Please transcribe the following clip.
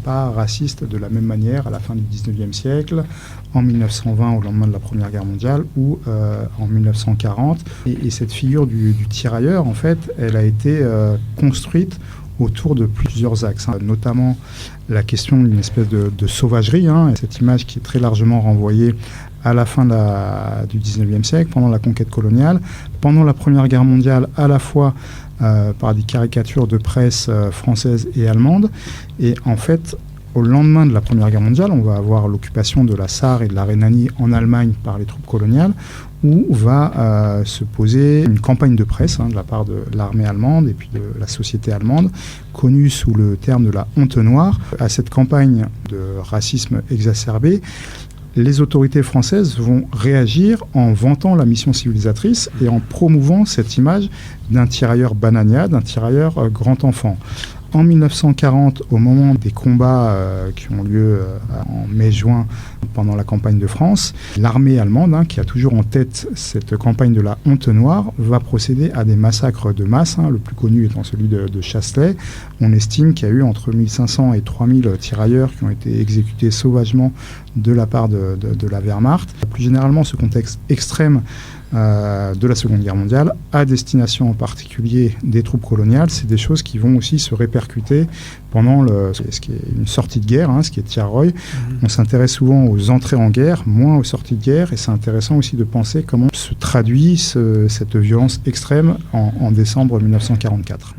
pas raciste de la même manière à la fin du 19e siècle, en 1920 au lendemain de la Première Guerre mondiale ou en 1940. Et cette figure du tirailleur, en fait, elle a été construite autour de plusieurs axes, notamment la question d'une espèce de sauvagerie, cette image qui est très largement renvoyée à la fin du 19e siècle, pendant la conquête coloniale, pendant la Première Guerre mondiale, à la fois par des caricatures de presse française et allemande. Et en fait, au lendemain de la Première Guerre mondiale, on va avoir l'occupation de la Sarre et de la Rhénanie en Allemagne par les troupes coloniales, où va se poser une campagne de presse de la part de l'armée allemande et puis de la société allemande, connue sous le terme de la honte noire. À cette campagne de racisme exacerbé, les autorités françaises vont réagir en vantant la mission civilisatrice et en promouvant cette image d'un tirailleur banania, d'un tirailleur grand enfant. En 1940, au moment des combats qui ont lieu en mai-juin pendant la campagne de France, l'armée allemande, qui a toujours en tête cette campagne de la honte noire, va procéder à des massacres de masse, le plus connu étant celui de Chasselet. On estime qu'il y a eu entre 1500 et 3000 tirailleurs qui ont été exécutés sauvagement de la part de la Wehrmacht. Plus généralement, ce contexte extrême de la Seconde Guerre mondiale, à destination en particulier des troupes coloniales, c'est des choses qui vont aussi se répercuter pendant ce qui est une sortie de guerre, ce qui est tirailleur. On s'intéresse souvent aux entrées en guerre, moins aux sorties de guerre, et c'est intéressant aussi de penser comment se traduit cette violence extrême en décembre 1944.